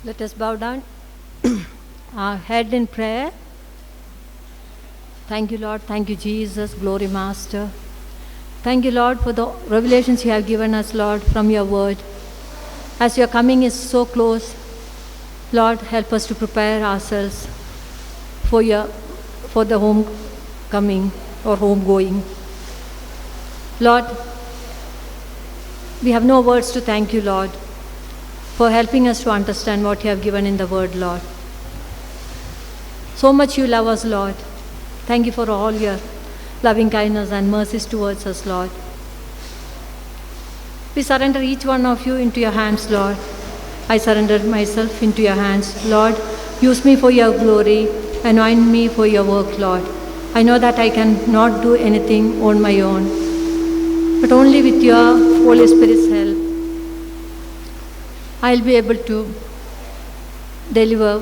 Let us bow down our head in prayer. Thank you, Lord. Thank you, Jesus. Glory, Master. Thank you, Lord, for the revelations you have given us, Lord, from your word. As your coming is so close, Lord, help us to prepare ourselves for the homecoming or homegoing. Lord, we have no words to thank you, Lord, for helping us to understand what you have given in the word, Lord. So much you love us, Lord. Thank you for all your loving kindness and mercies towards us, Lord. We surrender each one of you into your hands, Lord. I surrender myself into your hands. Lord, use me for your glory. Anoint me for your work, Lord. I know that I cannot do anything on my own, but only with your Holy Spirit's help, I'll be able to deliver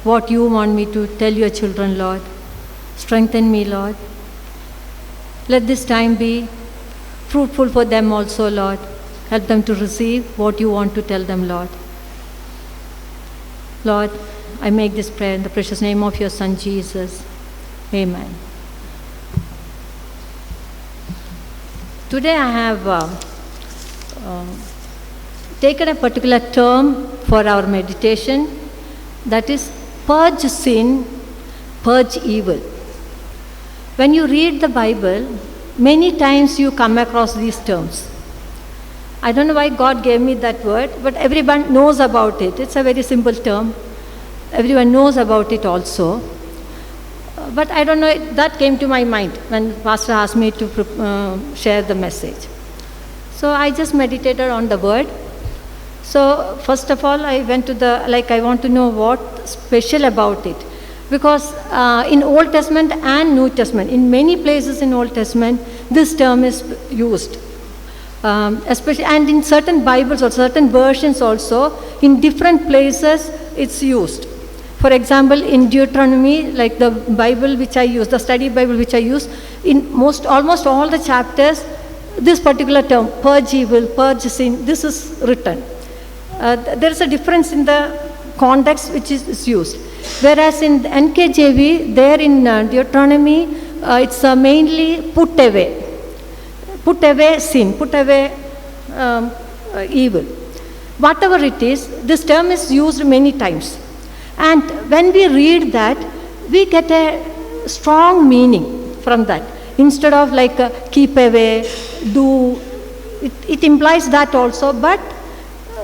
what you want me to tell your children, Lord. Strengthen me, Lord. Let this time be fruitful for them also, Lord. Help them to receive what you want to tell them, Lord. Lord, I make this prayer in the precious name of your Son, Jesus. Amen. Today I have taken a particular term for our meditation, that is purge sin, purge evil. When you read the Bible, many times you come across these terms. I don't know why God gave me that word, but everyone knows about it. It's a very simple term. Everyone knows about it also. But I don't know, that came to my mind when Pastor asked me to share the message. So I just meditated on the word. So first of all, I went to I want to know what's special about it. Because in Old Testament and New Testament, in many places in Old Testament, this term is used. Especially, and in certain Bibles or certain versions also, in different places it's used. For example, in Deuteronomy, like the Bible which I use, the study Bible which I use, in almost all the chapters, this particular term, purge evil, purge sin, this is written. There is a difference in the context which is used. Whereas in NKJV, there in Deuteronomy, it's mainly put away sin, put away evil. Whatever it is, this term is used many times. And when we read that, we get a strong meaning from that. Instead of keep away, do, it implies that also. But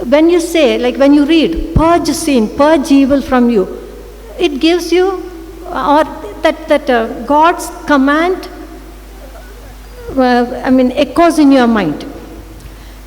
when you say, when you read, purge sin, purge evil from you, it gives you, or that God's command, echoes in your mind.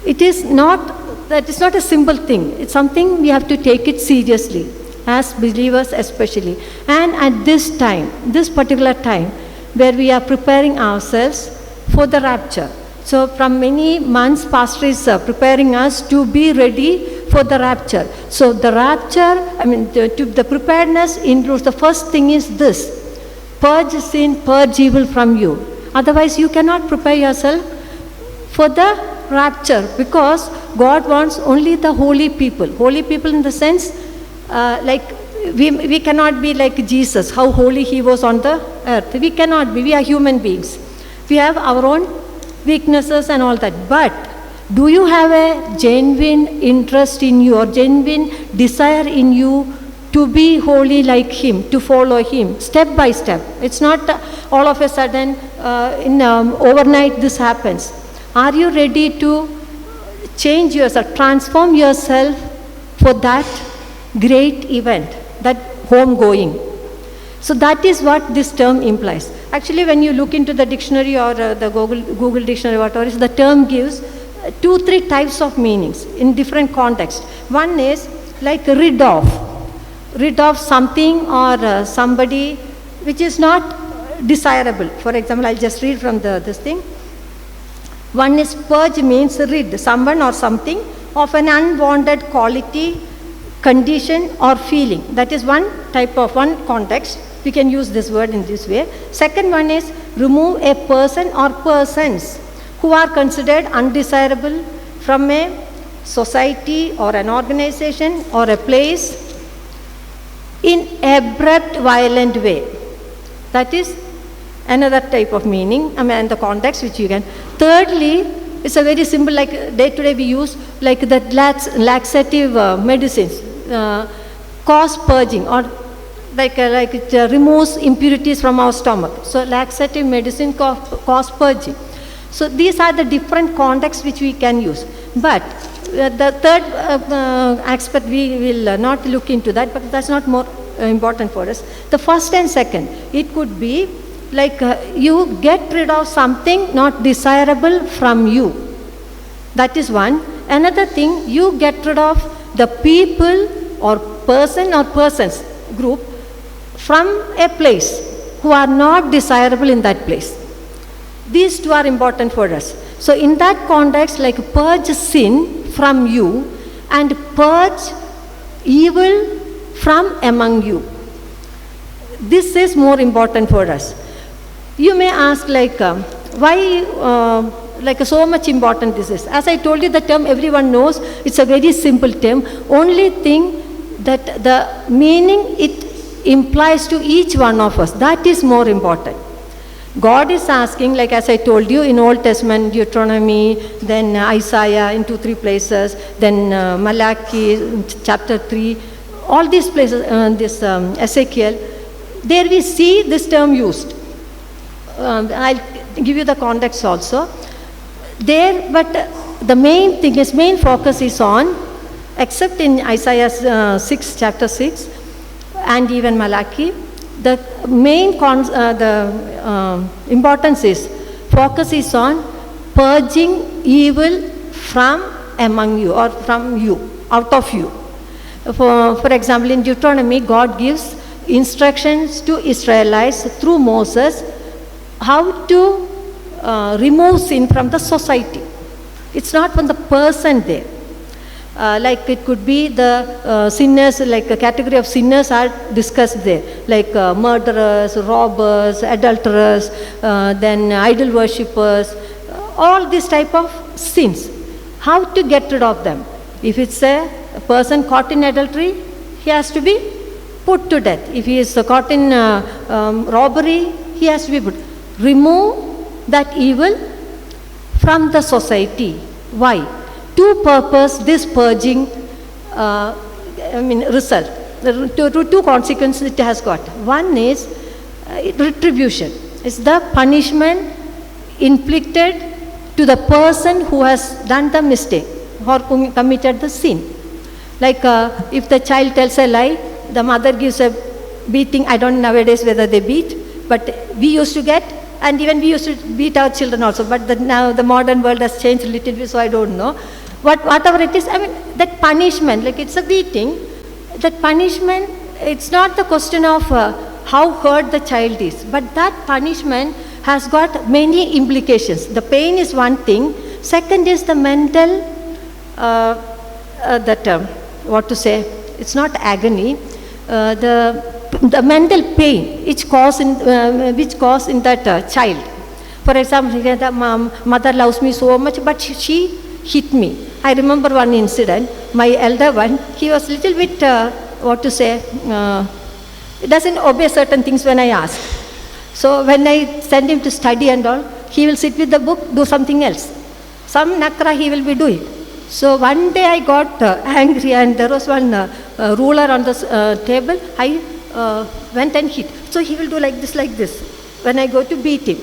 That is not a simple thing. It's something we have to take it seriously, as believers especially. And at this time, this particular time, where we are preparing ourselves for the rapture. So from many months, Pastor is preparing us to be ready for the rapture. So the rapture, the preparedness includes, the first thing is this: purge sin, purge evil from you. Otherwise, you cannot prepare yourself for the rapture, because God wants only the holy people. Holy people in the sense, we cannot be like Jesus, how holy he was on the earth. We cannot be. We are human beings. We have our own weaknesses and all that. But do you have a genuine interest in you, or genuine desire in you to be holy like him, to follow him step by step? It's not all of a sudden overnight this happens. Are you ready to change yourself, transform yourself for that great event, that homegoing? So that is what this term implies. Actually, when you look into the dictionary or the Google dictionary, whatever is, the term gives 2-3 types of meanings in different contexts. One is like rid of something or somebody which is not desirable. For example, I'll just read from this thing. One is purge, means rid someone or something of an unwanted quality, condition or feeling. That is one context. We can use this word in this way. Second one is remove a person or persons who are considered undesirable from a society or an organization or a place in abrupt, violent way. That is another type of meaning, the context which you can. Thirdly, it's a very simple, like day to day we use, like the laxative medicines, cause purging, or like it removes impurities from our stomach. So laxative medicine cause purging. So these are the different contexts which we can use. But the third aspect, we will not look into that, but that's not more important for us. The first and second, it could be like you get rid of something not desirable from you. That is one. Another thing, you get rid of the people or person or persons group from a place who are not desirable in that place. These two are important for us. So in that context, like purge sin from you and purge evil from among you. This is more important for us. You may ask like, why like so much important this is? As I told you, the term everyone knows, it's a very simple term. Only thing that the meaning it implies to each one of us, that is more important. God is asking, like as I told you, in Old Testament, Deuteronomy, then Isaiah in 2-3 places, then Malachi, chapter 3, all these places, Ezekiel, there we see this term used. I'll give you the context also. There, but the main thing is, main focus is on, except in Isaiah chapter 6, and even Malachi, the main importance is, focus is on purging evil from among you or from you, out of you. For example, in Deuteronomy, God gives instructions to Israelites through Moses how to remove sin from the society. It's not from the person there. Like it could be the sinners, like a category of sinners are discussed there, like murderers, robbers, adulterers, then idol worshippers, all these type of sins. How to get rid of them? If it's a person caught in adultery, he has to be put to death. If he is caught in robbery, he has to be put. Remove that evil from the society. Why? To purpose this purging result. Two consequences it has got. One is retribution. It's the punishment inflicted to the person who has done the mistake or committed the sin. Like if the child tells a lie, the mother gives a beating. I don't know nowadays whether they beat, but we used to get, and even we used to beat our children also. But now the modern world has changed a little bit, so I don't know. Whatever it is, that punishment, like it's a beating, that punishment, it's not the question of how hurt the child is, but that punishment has got many implications. The pain is one thing. Second is the mental, it's not agony, the mental pain which caused in that child. For example, the mother loves me so much, but she hit me. I remember one incident, my elder one, he was little bit, doesn't obey certain things when I ask. So when I send him to study and all, he will sit with the book, do something else. Some nakra he will be doing. So one day I got angry, and there was one ruler on the table. I went and hit. So he will do like this, when I go to beat him.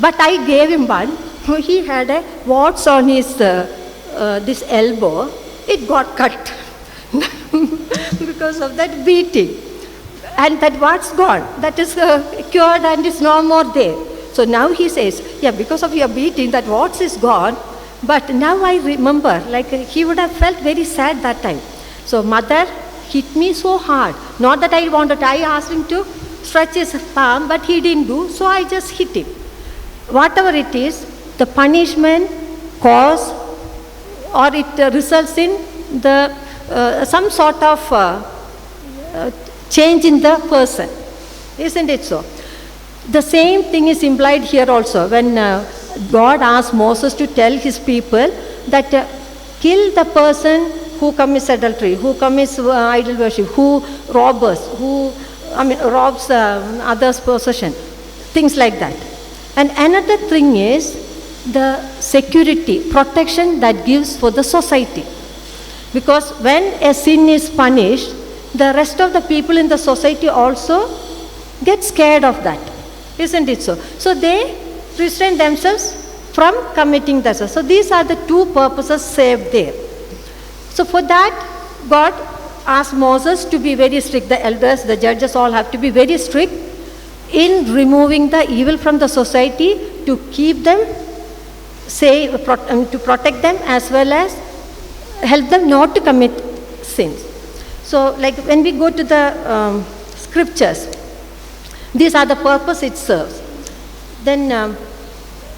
But I gave him one. He had a warts on his this elbow. It got cut because of that beating. And that warts gone. That is cured and is no more there. So now he says, yeah, because of your beating, that warts is gone. But now I remember, like he would have felt very sad that time. So mother hit me so hard. Not that I wanted, I asked him to stretch his palm, but he didn't do, so I just hit him. Whatever it is, the punishment cause, or it results in the some sort of change in the person. Isn't it so? The same thing is implied here also when God asked Moses to tell his people that kill the person who commits adultery, who commits idol worship, who robs others' possession, things like that. And another thing is the security, protection that gives for the society. Because when a sin is punished, the rest of the people in the society also get scared of that. Isn't it so? So they restrain themselves from committing the sin. So these are the two purposes saved there. So for that, God asked Moses to be very strict. The elders, the judges all have to be very strict in removing the evil from the society, to keep them safe, to protect them, as well as help them not to commit sins. So like when we go to the scriptures, these are the purpose it serves. Then,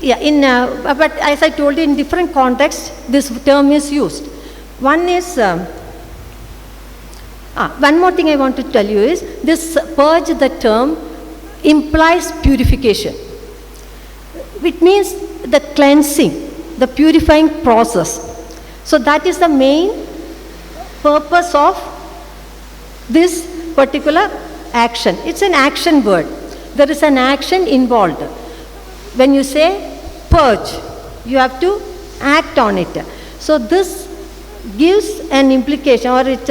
but as I told you, in different contexts, this term is used. One is, one more thing I want to tell you is, this purge, the term, implies purification. It means the cleansing, the purifying process. So that is the main purpose of this particular action. It's an action word. There is an action involved. When you say purge, you have to act on it. So this gives an implication, or it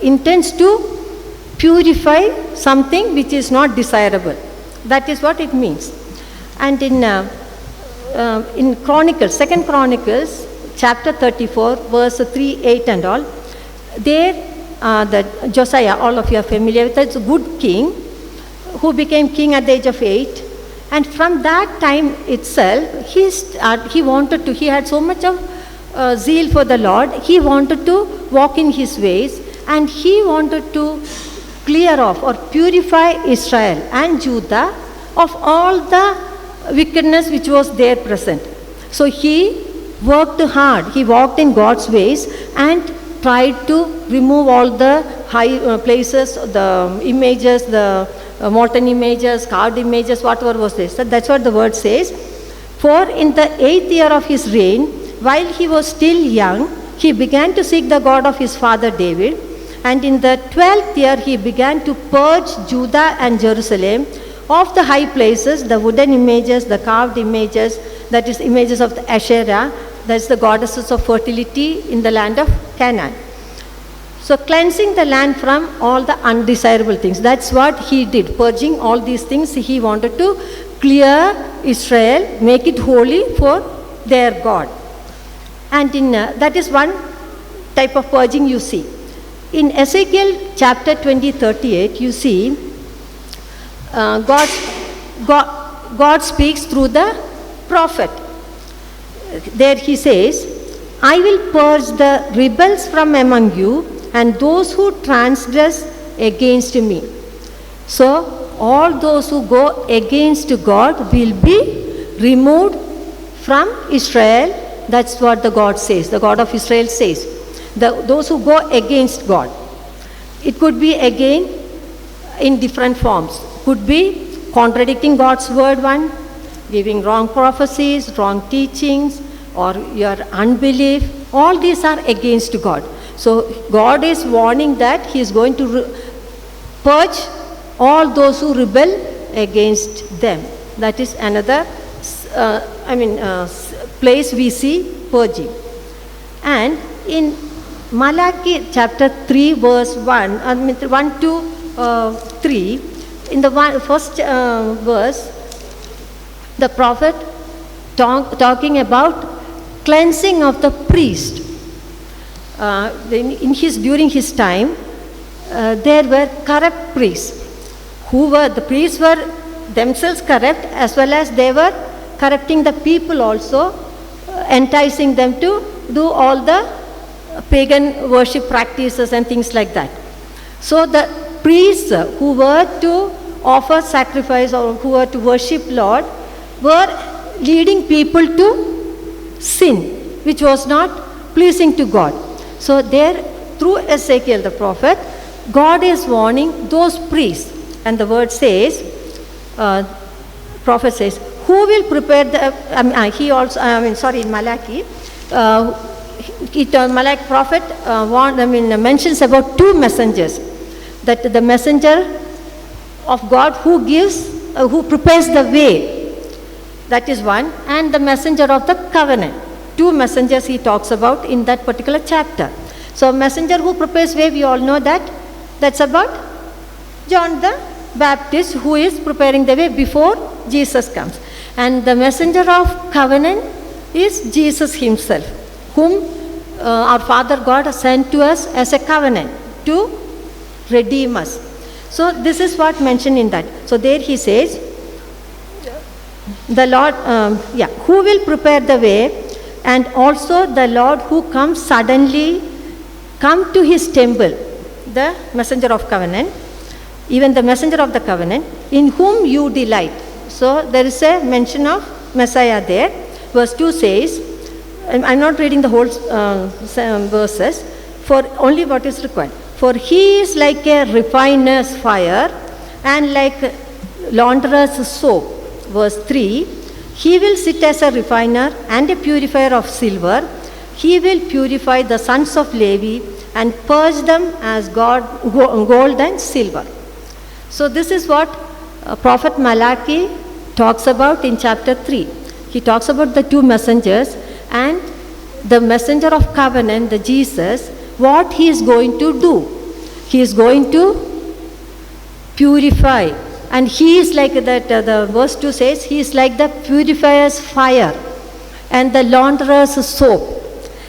intends to purify something which is not desirable. That is what it means. And in Chronicles, 2 Chronicles, chapter 34, verse 3, 8 and all, there the Josiah, all of you are familiar with, it's a good king who became king at the age of 8. And from that time itself, he had so much of zeal for the Lord. He wanted to walk in his ways, and he wanted to clear off or purify Israel and Judah of all the wickedness which was there present. So he worked hard. He walked in God's ways and tried to remove all the high places, the images, the molten images, carved images, whatever was there. So that's what the word says. For in the 8th year of his reign, while he was still young, he began to seek the God of his father David. And in the 12th year, he began to purge Judah and Jerusalem of the high places, the wooden images, the carved images, that is images of the Asherah, that's the goddesses of fertility in the land of Canaan. So cleansing the land from all the undesirable things. That's what he did, purging all these things. He wanted to clear Israel, make it holy for their God. And that is one type of purging you see. In Ezekiel chapter 20:38, you see God speaks through the prophet. There he says, I will purge the rebels from among you and those who transgress against me. So all those who go against God will be removed from Israel. That's what the God says, the God of Israel says. Those who go against God. It could be again in different forms. Could be contradicting God's word, one, giving wrong prophecies, wrong teachings, or your unbelief. All these are against God. So God is warning that he is going to purge all those who rebel against them. That is another place we see purging. And in Malachi chapter 3 verse 1 to 3, in the first verse, the prophet talking about cleansing of the priest. During his time, there were corrupt priests. The priests were themselves corrupt, as well as they were corrupting the people also, enticing them to do all the pagan worship practices and things like that. So the priests who were to offer sacrifice or who were to worship Lord were leading people to sin, which was not pleasing to God. So there, through Ezekiel the prophet, God is warning those priests. And the word says, prophet says, who will prepare the, in Malachi, Malak prophet mentions about two messengers. That the messenger of God who prepares the way, that is one, and the messenger of the covenant. Two messengers he talks about in that particular chapter. So messenger who prepares way, we all know that. That's about John the Baptist, who is preparing the way before Jesus comes. And the messenger of covenant is Jesus himself, whom our Father God has sent to us as a covenant to redeem us. So this is what mentioned in that. So there he says, the Lord, who will prepare the way, and also the Lord who comes suddenly, come to his temple, the messenger of covenant, even the messenger of the covenant, in whom you delight. So there is a mention of Messiah there. Verse 2 says, I'm not reading the whole verses, for only what is required. For he is like a refiner's fire and like launderer's soap. Verse 3, he will sit as a refiner and a purifier of silver. He will purify the sons of Levi and purge them as gold and silver. So this is what Prophet Malachi talks about in chapter 3. He talks about the two messengers and the messenger of covenant, the Jesus, what he is going to do. He is going to purify. And he is like that, the verse 2 says, he is like the purifier's fire and the launderer's soap.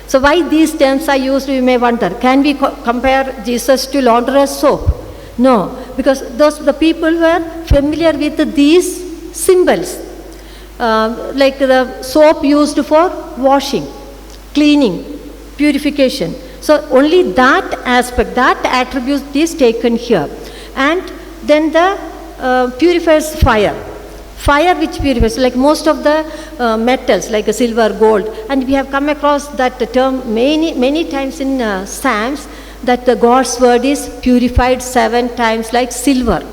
So why these terms are used, we may wonder. Can we compare Jesus to launderer's soap? No, because the people were familiar with these symbols. Like the soap used for washing, cleaning, purification. So only that aspect, that attribute is taken here. And then the purifier's fire which purifies, like most of the metals, like silver, gold. And we have come across that term many times in Psalms, that the God's word is purified 7 times like silver.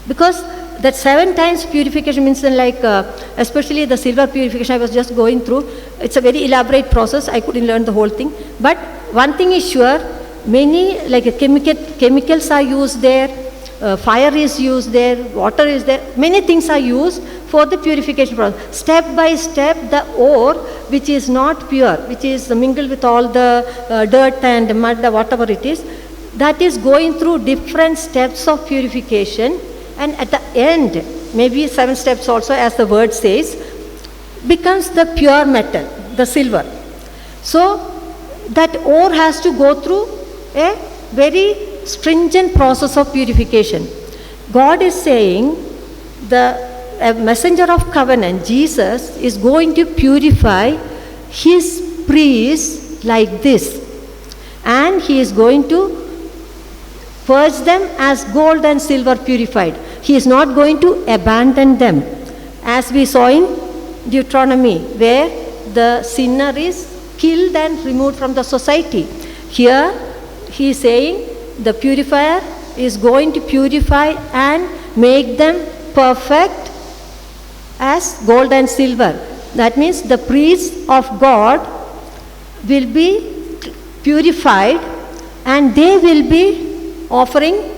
Because that 7 times purification means especially the silver purification I was just going through. It's a very elaborate process. I couldn't learn the whole thing. But one thing is sure, many chemicals are used there, fire is used there, water is there. Many things are used for the purification process. Step by step, the ore which is not pure, which is mingled with all the dirt and mud, whatever it is, that is going through different steps of purification. And at the end, maybe 7 steps also, as the word says, becomes the pure metal, the silver. So that ore has to go through a very stringent process of purification. God is saying a messenger of covenant, Jesus, is going to purify his priests like this. And he is going to purge them as gold and silver purified. He is not going to abandon them, as we saw in Deuteronomy, where the sinner is killed and removed from the society. Here he is saying the purifier is going to purify and make them perfect as gold and silver. That means the priests of God will be purified and they will be offering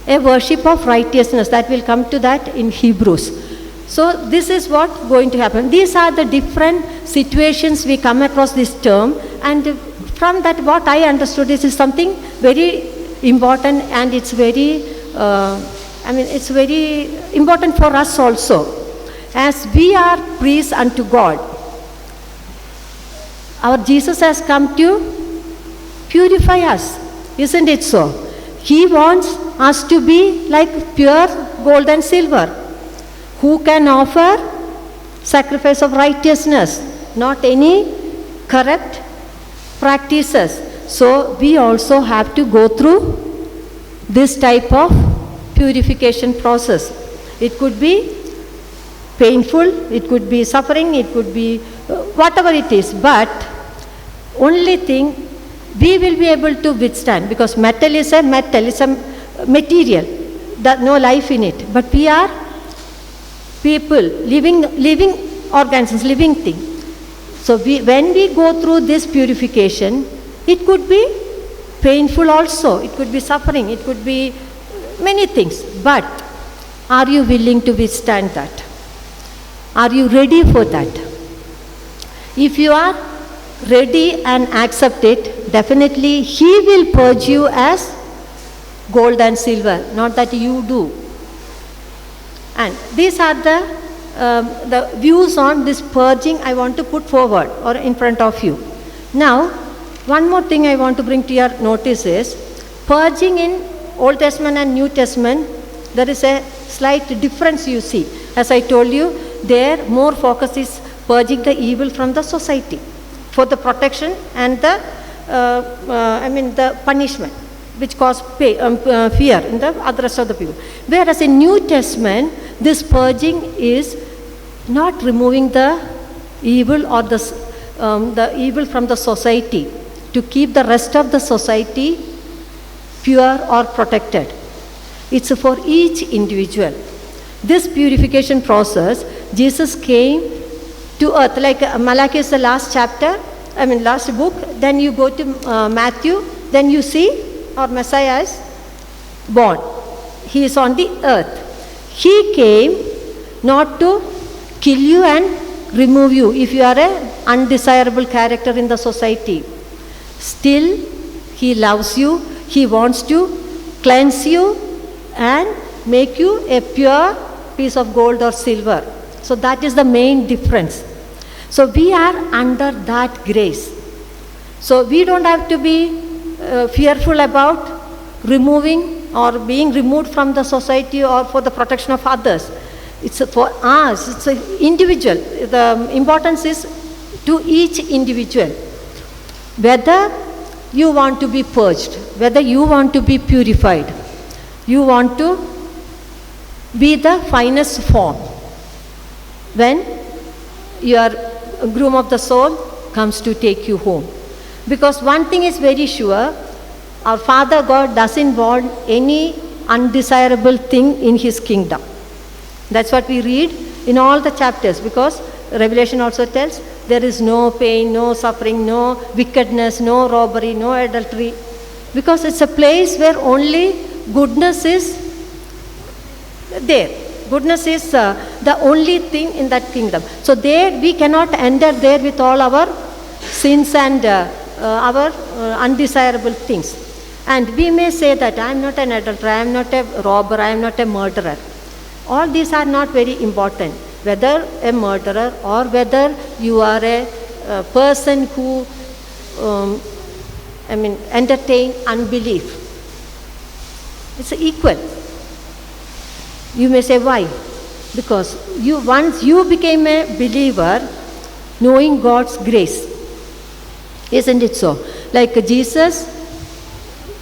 a worship of righteousness. That will come to that in Hebrews. So this is what going to happen. These are the different situations we come across this term, and from that what I understood is something very important, and it's very it's very important for us also. As we are priests unto God, our Jesus has come to purify us, isn't it so? He wants us to be like pure gold and silver, who can offer sacrifice of righteousness, not any corrupt practices. So we also have to go through this type of purification process. It could be painful, it could be suffering, it could be whatever it is, but only thing we will be able to withstand, because metal is a material, that no life in it, but we are people, living organisms, living thing. So when we go through this purification, it could be painful also, it could be suffering, it could be many things. But are you willing to withstand that? Are you ready for that? If you are ready and accept it, definitely He will purge you as gold and silver, not that you do. And these are the views on this purging I want to put forward or in front of you. Now, one more thing I want to bring to your notice is purging in Old Testament and New Testament, there is a slight difference you see. As I told you, there more focus is purging the evil from the society for the protection and the punishment, which cause fear in the other rest of the people. Whereas in New Testament, this purging is not removing the evil or the evil from the society to keep the rest of the society pure or protected. It's for each individual. This purification process, Jesus came to earth, like Malachi is the last chapter, last book, then you go to Matthew, then you see our Messiah is born. He is on the earth. He came not to kill you and remove you if you are an undesirable character in the society. Still, He loves you. He wants to cleanse you and make you a pure piece of gold or silver. So that is the main difference. So we are under that grace. So we don't have to be fearful about removing or being removed from the society or for the protection of others. It's for us, it's an individual. The importance is to each individual. Whether you want to be purged, whether you want to be purified, you want to be the finest form. When your groom of the soul comes to take you home. Because one thing is very sure, our Father God doesn't want any undesirable thing in His kingdom. That's what we read in all the chapters, because Revelation also tells there is no pain, no suffering, no wickedness, no robbery, no adultery. Because it's a place where only goodness is there. Goodness is the only thing in that kingdom. So there we cannot enter there with all our sins and our undesirable things. And we may say that I am not an adulterer, I am not a robber, I am not a murderer. All these are not very important. Whether a murderer or whether you are a person who entertain unbelief. It's equal. You may say why? Because once you became a believer, knowing God's grace. Isn't it so? Like Jesus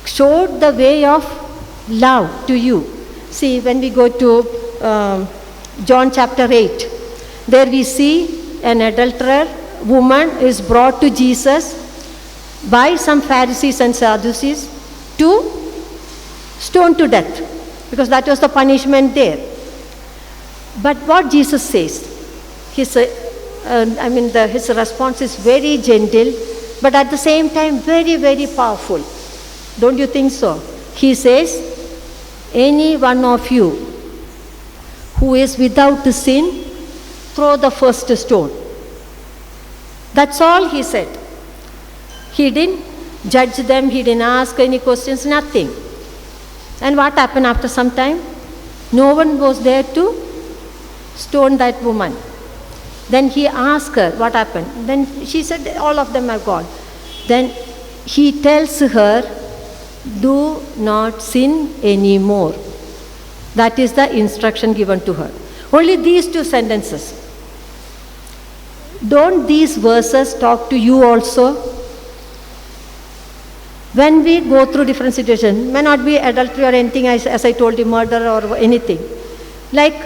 showed the way of love to you. See, when we go to John chapter 8, there we see an adulterer woman is brought to Jesus by some Pharisees and Sadducees to stone to death, because that was the punishment there. But what Jesus says, his response is very gentle, but at the same time very, very powerful. Don't you think so? He says, any one of you who is without sin, throw the first stone. That's all he said. He didn't judge them, he didn't ask any questions, nothing. And what happened after some time? No one was there to stone that woman. Then he asked her what happened. Then she said, all of them are gone. Then he tells her, do not sin anymore. That is the instruction given to her. Only these two sentences. Don't these verses talk to you also? When we go through different situations, may not be adultery or anything, as I told you, murder or anything. Like,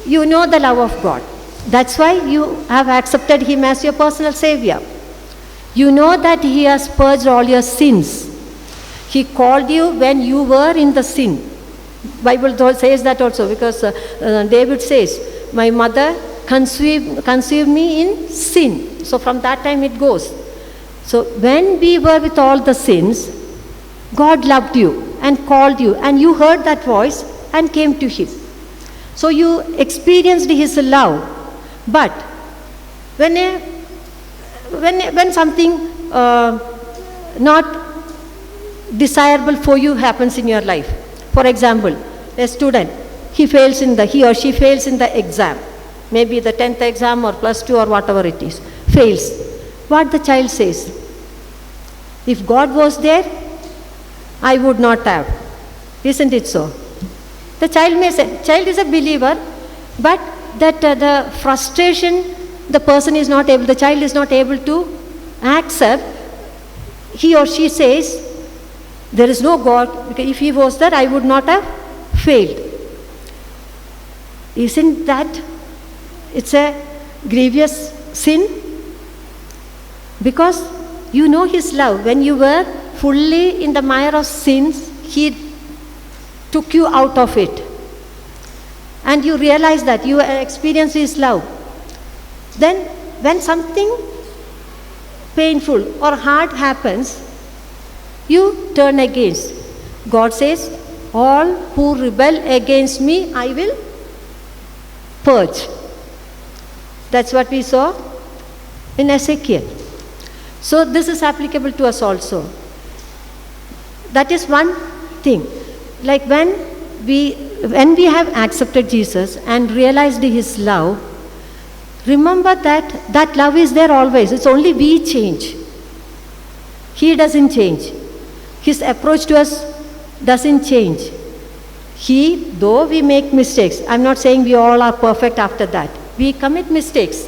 you know the love of God. That's why you have accepted Him as your personal Savior. You know that He has purged all your sins. He called you when you were in the sin. Bible says that also, because David says, my mother conceived me in sin. So from that time it goes. So when we were with all the sins, God loved you and called you, and you heard that voice and came to Him. So you experienced His love. But when something not desirable for you happens in your life, for example, a student, he or she fails in the exam, maybe the 10th exam or plus 2 or whatever it is, fails. What the child says? If God was there, I would not have. Isn't it so? The child may say, child is a believer, but that the frustration, the child is not able to accept. He or she says, there is no God, because if He was there, I would not have failed. Isn't that, it's a grievous sin? Because you know His love. When you were fully in the mire of sins, He took you out of it. And you realize that you experience His love. Then when something painful or hard happens, you turn against. God says, all who rebel against me, I will purge. That's what we saw in Ezekiel. So this is applicable to us also. That is one thing. Like when we have accepted Jesus and realized His love, remember that love is there always. It's only we change. He doesn't change. His approach to us doesn't change. Though we make mistakes, I'm not saying we all are perfect after that. We commit mistakes.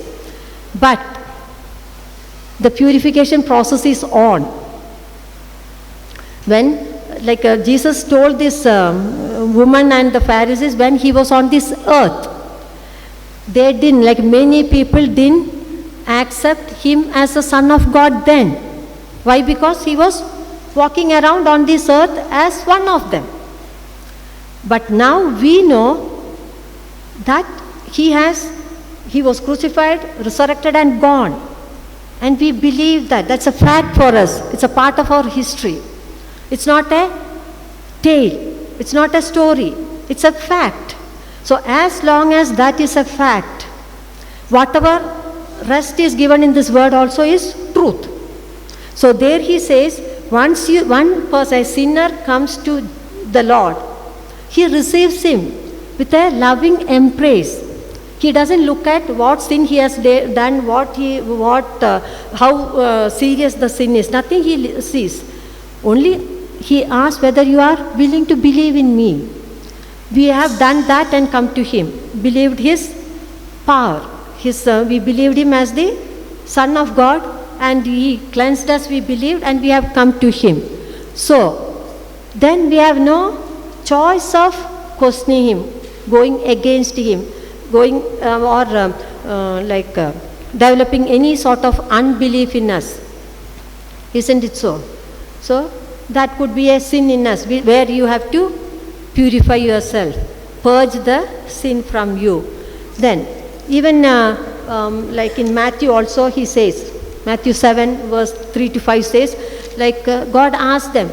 But the purification process is on. When, Jesus told this woman and the Pharisees when He was on this earth, they didn't, many people didn't accept Him as the Son of God then. Why? Because He was walking around on this earth as one of them. But now we know that He was crucified, resurrected and gone. And we believe that. That's a fact for us. It's a part of our history. It's not a tale. It's not a story. It's a fact. So as long as that is a fact, whatever rest is given in this word also is truth. So there He says, once one person, a sinner, comes to the Lord, He receives him with a loving embrace. He doesn't look at what sin he has done, how serious the sin is. Nothing He sees. Only He asks whether you are willing to believe in me. We have done that and come to Him. Believed His power. We believed Him as the Son of God, and He cleansed us, we believed, and we have come to Him. So, then we have no choice of questioning Him, going against Him, developing any sort of unbelief in us. Isn't it so? So, that could be a sin in us, where you have to purify yourself, purge the sin from you. Then, even in Matthew also He says, Matthew 7 verse 3 to 5 says, God asked them,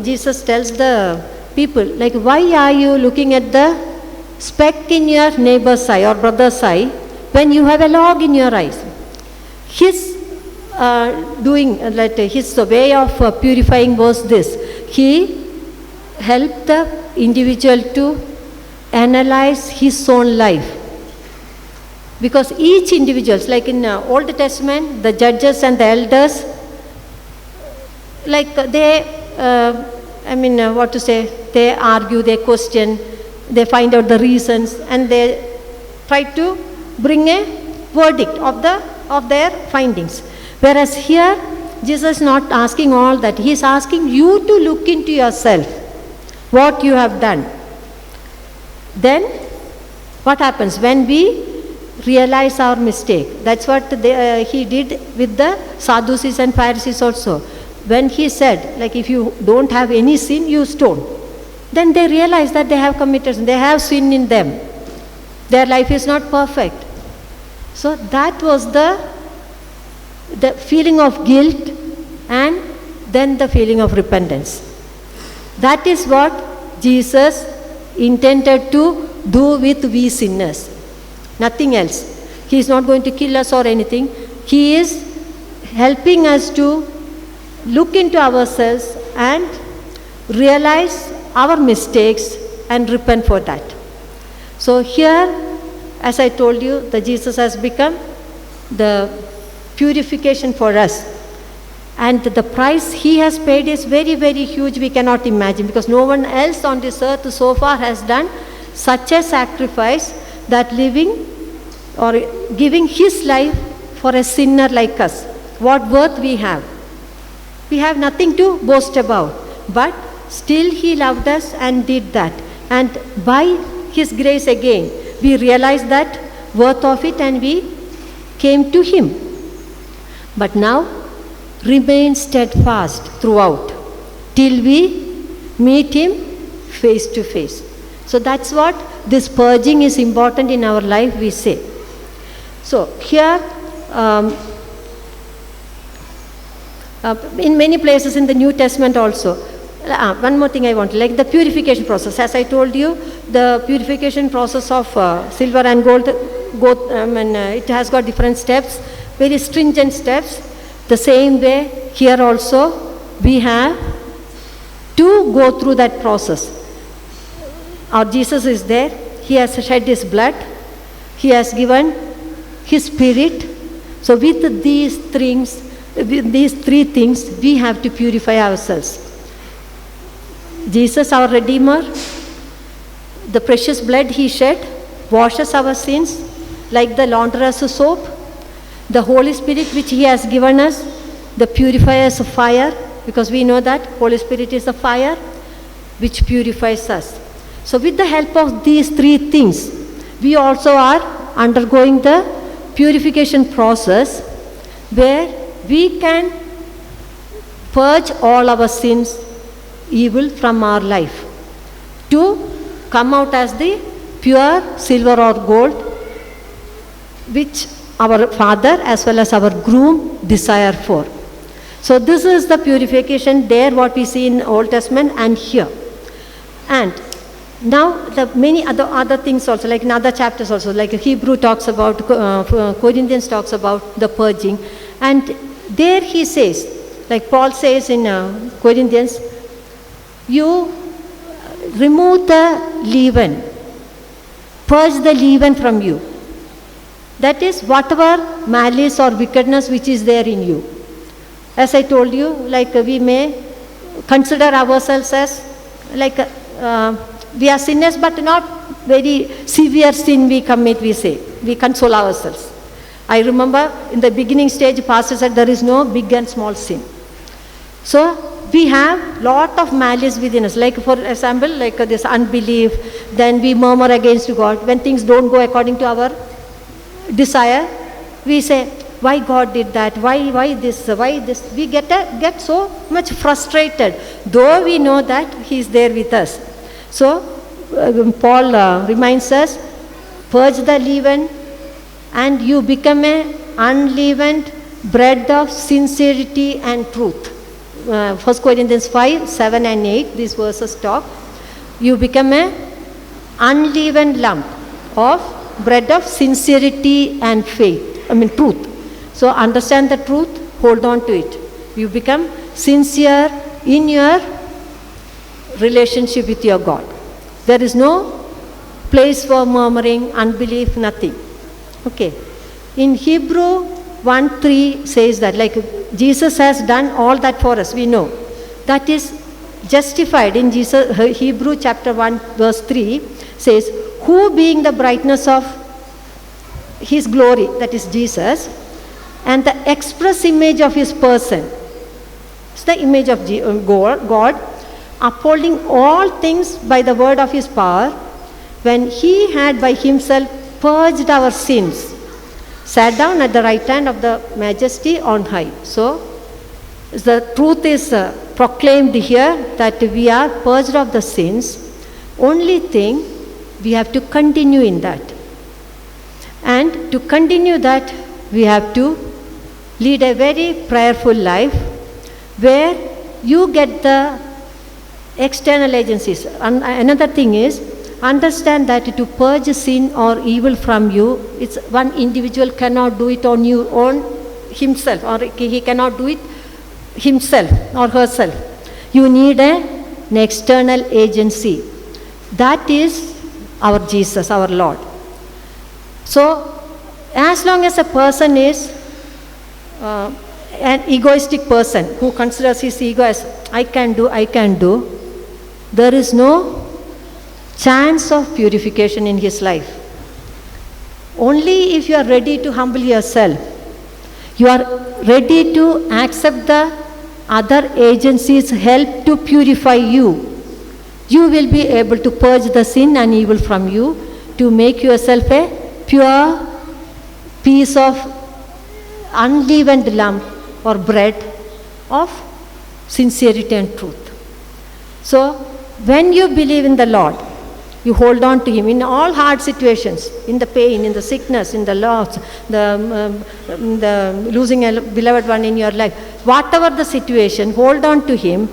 Jesus tells the people, why are you looking at the speck in your neighbor's eye or brother's eye when you have a log in your eyes? His his way of purifying was this. He helped the individual to analyze his own life. Because each individual, like in Old Testament, the judges and the elders, they argue, they question, they find out the reasons, and they try to bring a verdict of their findings. Whereas here, Jesus is not asking all that. He is asking you to look into yourself, what you have done. Then, what happens? When we realize our mistake, that's what He did with the Sadducees and Pharisees also. When He said, if you don't have any sin, you stone. Then they realize that they have committed sin, they have sin in them. Their life is not perfect. So that was the the feeling of guilt, and then the feeling of repentance. That is what Jesus intended to do with we sinners. Nothing else. He is not going to kill us or anything. He is helping us to look into ourselves and realize our mistakes and repent for that. So here, as I told you, the Jesus has become the purification for us. And the price he has paid is very, very huge, we cannot imagine, because no one else on this earth so far has done such a sacrifice, that living or giving his life for a sinner like us. What worth we have? We have nothing to boast about, but still he loved us and did that. And by his grace again, we realized that worth of it and we came to him. But now, remain steadfast throughout till we meet him face to face. So that's what this purging is important in our life, we say. So here, in many places in the New Testament also, one more thing I want, like the purification process. As I told you, the purification process of silver and gold, it has got different steps, very stringent steps. The same way, here also, we have to go through that process. Our Jesus is there. He has shed his blood. He has given his spirit. So with these three things, we have to purify ourselves. Jesus, our Redeemer, the precious blood he shed, washes our sins like the launderer's soap. The Holy Spirit which he has given us, the purifiers of fire, because we know that Holy Spirit is the fire which purifies us. So with the help of these three things, we also are undergoing the purification process where we can purge all our sins, evil from our life, to come out as the pure silver or gold which our Father as well as our groom desire for. So this is the purification there, what we see in Old Testament and here. And now the many other things also, like in other chapters also, like Hebrew talks about, Corinthians talks about the purging. And there he says, like Paul says in Corinthians, you remove the leaven, purge the leaven from you. That is whatever malice or wickedness which is there in you. As I told you, like we may consider ourselves as like we are sinners, but not very severe sin we commit, we say. We console ourselves. I remember in the beginning stage, Pastor said there is no big and small sin. So we have lot of malice within us. Like for example, like this unbelief, then we murmur against God. When things don't go according to our desire, we say, why God did that, why this, we get so much frustrated, though we know that he is there with us. So Paul reminds us, purge the leaven and you become a unleavened bread of sincerity and truth. 1 Corinthians 5, 7 and 8, these verses talk. You become a unleavened lump of bread of sincerity and faith, truth. So understand the truth, hold on to it. You become sincere in your relationship with your God. There is no place for murmuring, unbelief, nothing. Okay. In Hebrew 1:3 says that, like Jesus has done all that for us, we know. That is justified in Jesus. Hebrew chapter 1 verse 3 says, who being the brightness of his glory, that is Jesus, and the express image of his person, it's the image of God, upholding all things by the word of his power, when he had by himself purged our sins, sat down at the right hand of the majesty on high. So the truth is proclaimed here that we are purged of the sins. Only thing, we have to continue in that. And to continue that, we have to lead a very prayerful life where you get the external agencies. And another thing is, understand that to purge sin or evil from you, it's one individual cannot do it on you, on himself, or he cannot do it himself or herself. You need an external agency. That is our Jesus, our Lord. So, as long as a person is an egoistic person who considers his ego as I can do, there is no chance of purification in his life. Only if you are ready to humble yourself, you are ready to accept the other agencies' help to purify you, you will be able to purge the sin and evil from you to make yourself a pure piece of unleavened lump or bread of sincerity and truth. So, when you believe in the Lord, you hold on to Him in all hard situations, in the pain, in the sickness, in the loss, the losing a beloved one in your life. Whatever the situation, hold on to Him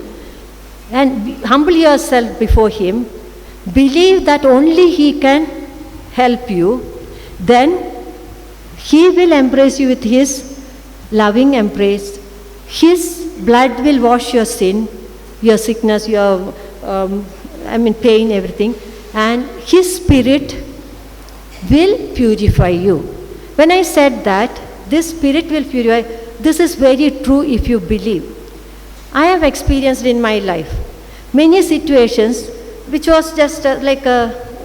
and humble yourself before Him. Believe that only He can help you. Then He will embrace you with His loving embrace. His blood will wash your sin, your sickness, your pain, everything. And His Spirit will purify you. When I said that, this Spirit will purify, this is very true if you believe. I have experienced in my life many situations which was just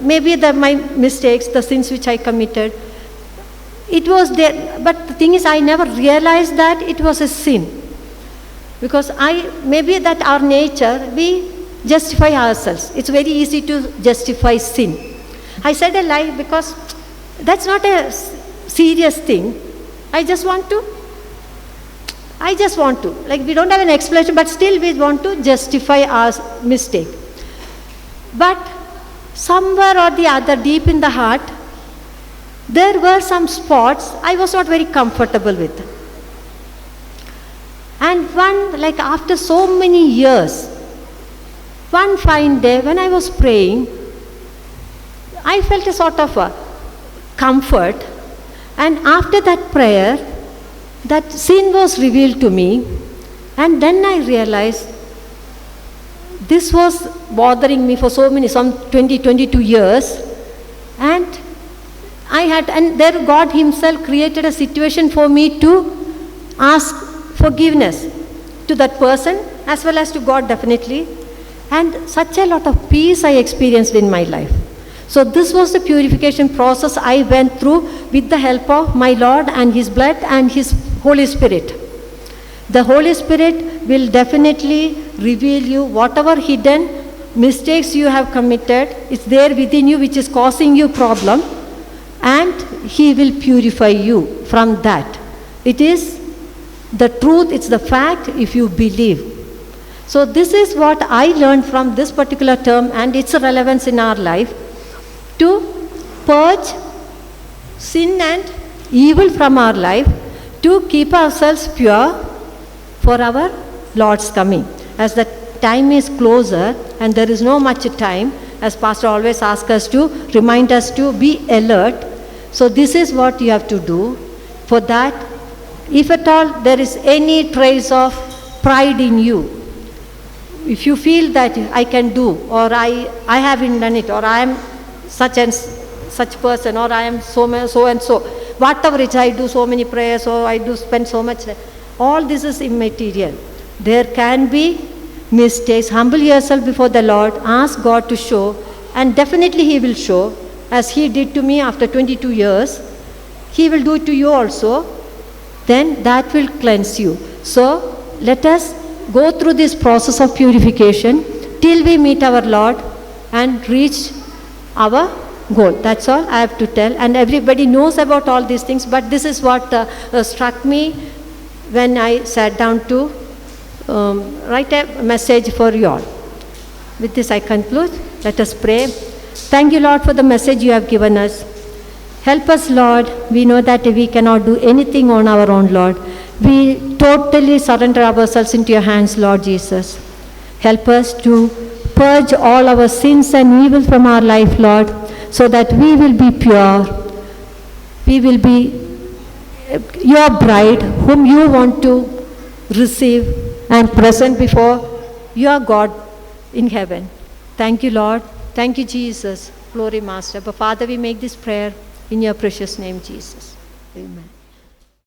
maybe my mistakes, the sins which I committed. It was there, but the thing is I never realized that it was a sin. Because maybe that our nature, we justify ourselves. It's very easy to justify sin. I said a lie because that's not a serious thing. I just want to. Like, we don't have an explanation, but still we want to justify our mistake. But somewhere or the other, deep in the heart, there were some spots I was not very comfortable with. And after so many years, one fine day when I was praying, I felt a sort of a comfort. And after that prayer, that sin was revealed to me. And then I realized this was bothering me for some 20, 22 years. And there God Himself created a situation for me to ask forgiveness to that person as well as to God, definitely. And such a lot of peace I experienced in my life. So this was the purification process I went through with the help of my Lord and His blood and His Holy Spirit. The Holy Spirit will definitely reveal you whatever hidden mistakes you have committed. It's there within you which is causing you problem, and He will purify you from that. It is the truth, it's the fact if you believe. So this is what I learned from this particular term and its relevance in our life, to purge sin and evil from our life, to keep ourselves pure for our Lord's coming. As the time is closer and there is no much time, as Pastor always asks us to, remind us to be alert. So this is what you have to do. For that, if at all there is any trace of pride in you, if you feel that I can do, or I haven't done it, or I am such and such person, or I am so and so, whatever it is, I do so many prayers, or I do spend so much, all this is immaterial. There can be mistakes. Humble yourself before the Lord, ask God to show, and definitely He will show, as He did to me after 22 years, He will do it to you also. Then that will cleanse you. So let us go through this process of purification till we meet our Lord and reach our goal. That's all I have to tell. And everybody knows about all these things, but this is what struck me when I sat down to write a message for you all. With this I conclude. Let us pray. Thank you, Lord, for the message you have given us. Help us, Lord. We know that we cannot do anything on our own, Lord. We totally surrender ourselves into your hands, Lord Jesus. Help us to purge all our sins and evil from our life, Lord, so that we will be pure. We will be your bride, whom you want to receive and present before your God in heaven. Thank you, Lord. Thank you, Jesus. Glory, Master. But Father, we make this prayer in your precious name, Jesus. Amen.